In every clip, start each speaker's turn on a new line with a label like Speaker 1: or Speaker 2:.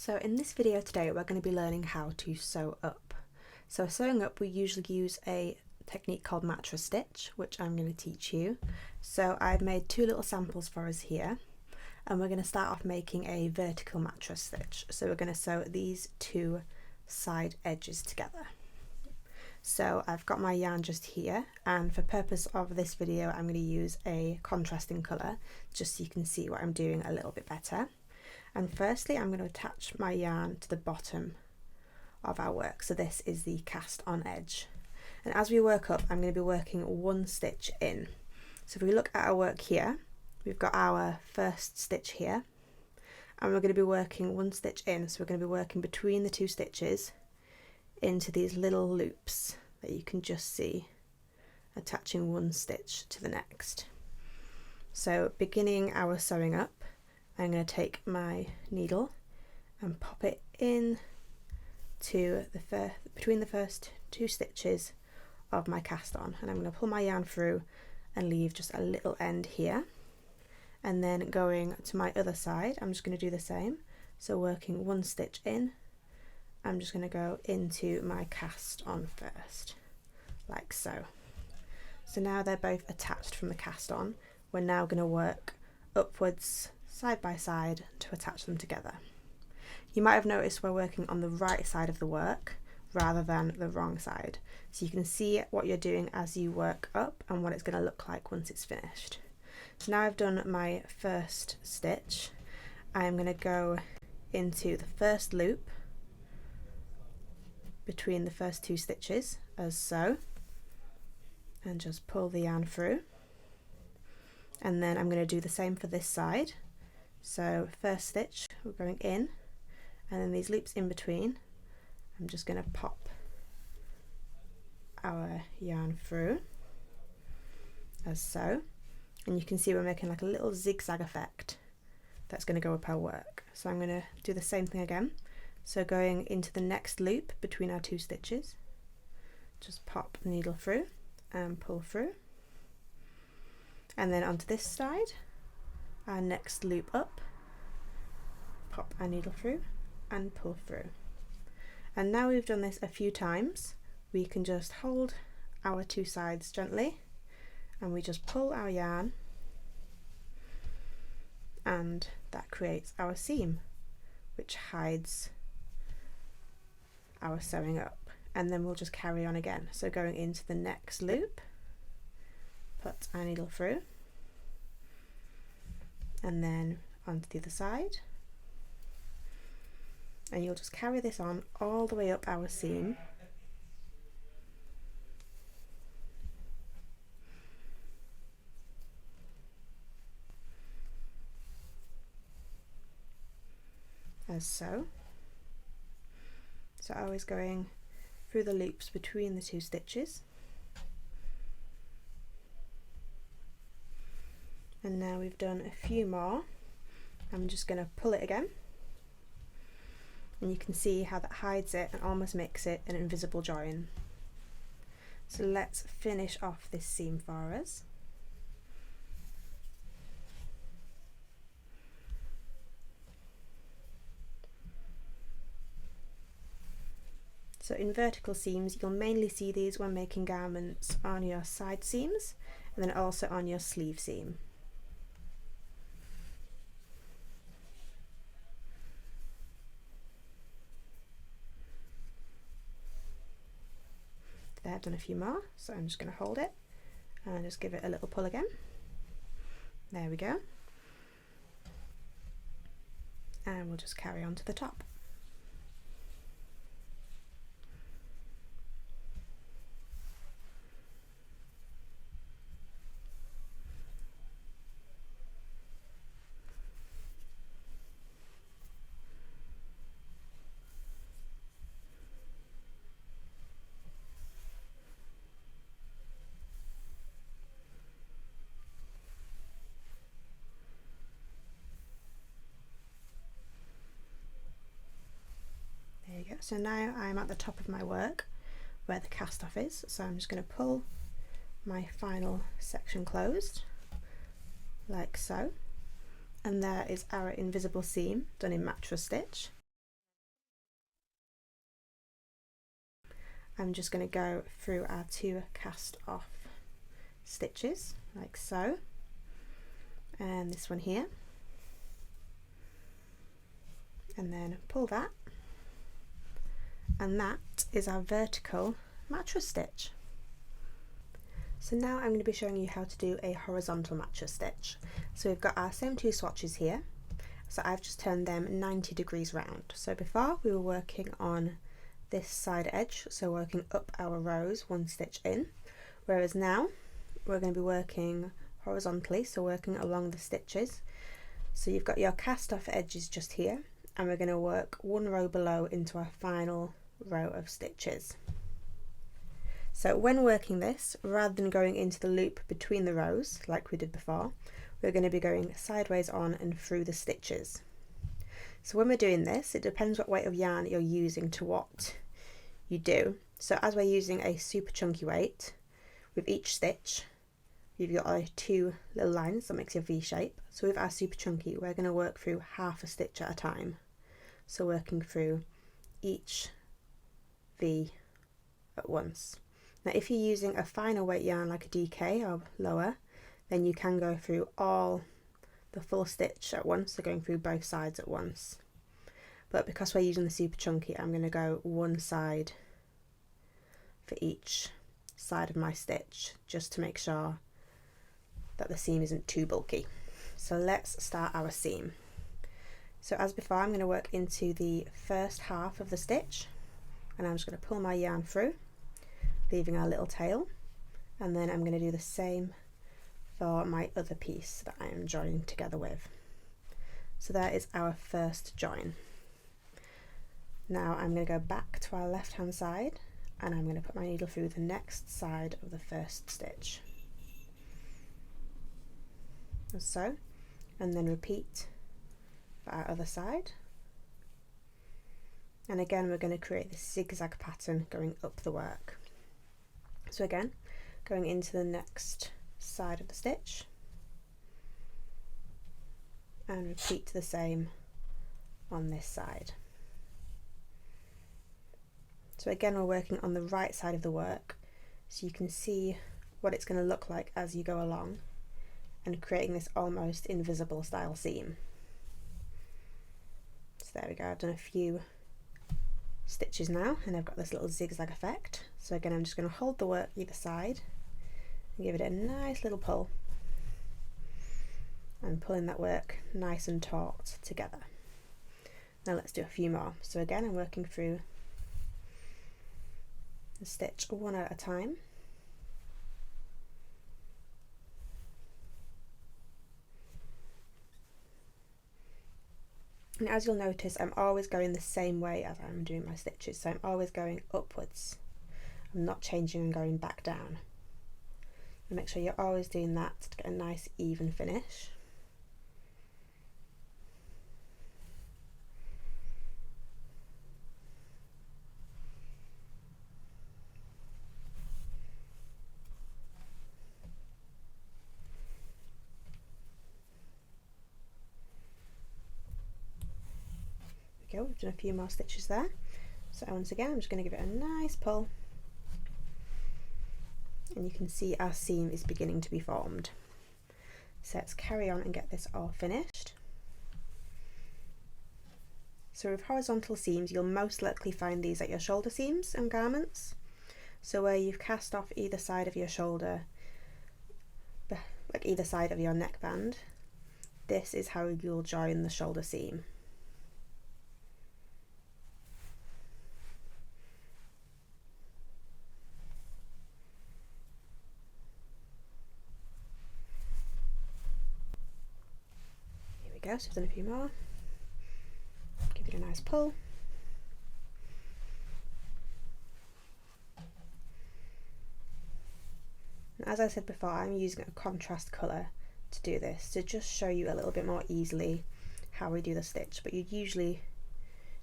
Speaker 1: So in this video today we're going to be learning how to sew up. So sewing up, we usually use a technique called mattress stitch, which I'm going to teach you. So I've made two little samples for us here, and we're going to start off making a vertical mattress stitch. So we're going to sew these two side edges together. So I've got my yarn just here, and for purpose of this video I'm going to use a contrasting colour just so you can see what I'm doing a little bit better. And firstly I'm going to attach my yarn to the bottom of our work, so this is the cast on edge, and as we work up I'm going to be working one stitch in. So if we look at our work here, we've got our first stitch here, and we're going to be working one stitch in, so we're going to be working between the two stitches into these little loops that you can just see, attaching one stitch to the next. So beginning our sewing up, I'm going to take my needle and pop it in to between the first two stitches of my cast on, and I'm going to pull my yarn through and leave just a little end here. And then going to my other side, I'm just going to do the same. So working one stitch in, I'm just going to go into my cast on first, like so. So now they're both attached from the cast on. We're now going to work upwards side by side to attach them together. You might have noticed we're working on the right side of the work rather than the wrong side, so you can see what you're doing as you work up and what it's going to look like once it's finished. So now I've done my first stitch, I'm going to go into the first loop between the first two stitches as so, and just pull the yarn through, and then I'm going to do the same for this side. So first stitch, we're going in, and then these loops in between, I'm just going to pop our yarn through as so, and you can see we're making like a little zigzag effect that's going to go up our work. So I'm going to do the same thing again. So going into the next loop between our two stitches, just pop the needle through and pull through, and then onto this side, our next loop up, pop our needle through and pull through. And now we've done this a few times, we can just hold our two sides gently and we just pull our yarn, and that creates our seam which hides our sewing up, and then we'll just carry on again. So going into the next loop, put our needle through, and then onto the other side, and you'll just carry this on all the way up our seam, as so. So always going through the loops between the two stitches. And now we've done a few more, I'm just going to pull it again, and you can see how that hides it and almost makes it an invisible join. So let's finish off this seam for us. So in vertical seams, you'll mainly see these when making garments on your side seams and then also on your sleeve seam. There, I've done a few more, so I'm just going to hold it and just give it a little pull again. There we go. And we'll just carry on to the top. There you go. So now I'm at the top of my work where the cast off is, so I'm just going to pull my final section closed like so, and there is our invisible seam done in mattress stitch. I'm just going to go through our 2 cast off stitches like so, and this one here, and then pull that, and that is our vertical mattress stitch. So now I'm going to be showing you how to do a horizontal mattress stitch. So we've got our same 2 swatches here, so I've just turned them 90 degrees round. So before we were working on this side edge, so working up our rows 1 stitch in, whereas now we're going to be working horizontally, so working along the stitches. So you've got your cast off edges just here, and we're going to work 1 row below into our final row of stitches. So when working this, rather than going into the loop between the rows like we did before, we're going to be going sideways on and through the stitches. So when we're doing this, it depends what weight of yarn you're using to what you do. So as we're using a super chunky weight, with each stitch you've got 2 little lines that makes your V shape. So with our super chunky, we're going to work through half a stitch at a time. So working through each V at once. Now if you're using a finer weight yarn like a DK or lower, then you can go through all the full stitch at once, so going through both sides at once. But because we're using the super chunky, I'm going to go 1 side for each side of my stitch, just to make sure that the seam isn't too bulky. So let's start our seam. So as before, I'm going to work into the first half of the stitch, and I'm just going to pull my yarn through, leaving our little tail, and then I'm going to do the same for my other piece that I am joining together with. So that is our first join. Now I'm going to go back to our left hand side, and I'm going to put my needle through the next side of the first stitch, as so, and then repeat for our other side. And again we're going to create this zigzag pattern going up the work. So again, going into the next side of the stitch, and repeat the same on this side. So again, we're working on the right side of the work, so you can see what it's going to look like as you go along, and creating this almost invisible style seam. So there we go, I've done a few stitches now, and I've got this little zigzag effect. So again, I'm just going to hold the work either side and give it a nice little pull, and pulling that work nice and taut together. Now let's do a few more. So again, I'm working through the stitch 1 at a time. And as you'll notice, I'm always going the same way as I'm doing my stitches, so I'm always going upwards. I'm not changing and going back down. And make sure you're always doing that to get a nice even finish. Go, we've done a few more stitches there. So once again, I'm just going to give it a nice pull, and you can see our seam is beginning to be formed. So let's carry on and get this all finished. So with horizontal seams, you'll most likely find these at your shoulder seams and garments. So where you've cast off either side of your shoulder, like either side of your neckband, this is how you'll join the shoulder seam. Go, so I've done a few more. Give it a nice pull. And as I said before, I'm using a contrast colour to do this, to just show you a little bit more easily how we do the stitch, but you'd usually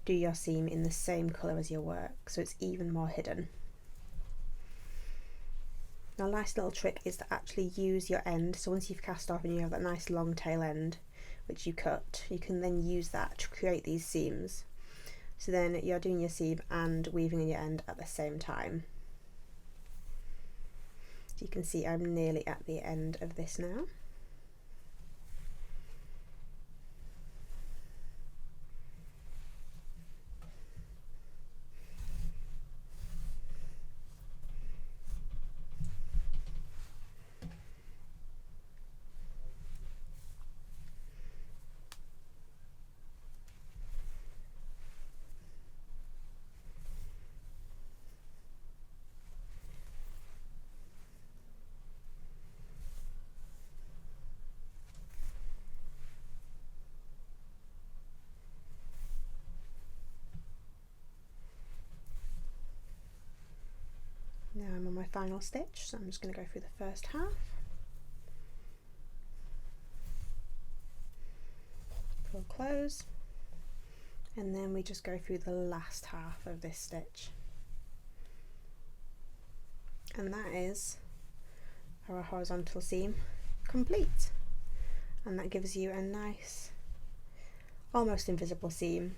Speaker 1: do your seam in the same colour as your work, so it's even more hidden. Now a nice little trick is to actually use your end, so once you've cast off and you have that nice long tail end, which you cut, you can then use that to create these seams. So then you're doing your seam and weaving in your end at the same time. So you can see I'm nearly at the end of this now. Now I'm on my final stitch, so I'm just going to go through the first half, pull close, and then we just go through the last half of this stitch, and that is our horizontal seam complete. And that gives you a nice, almost invisible seam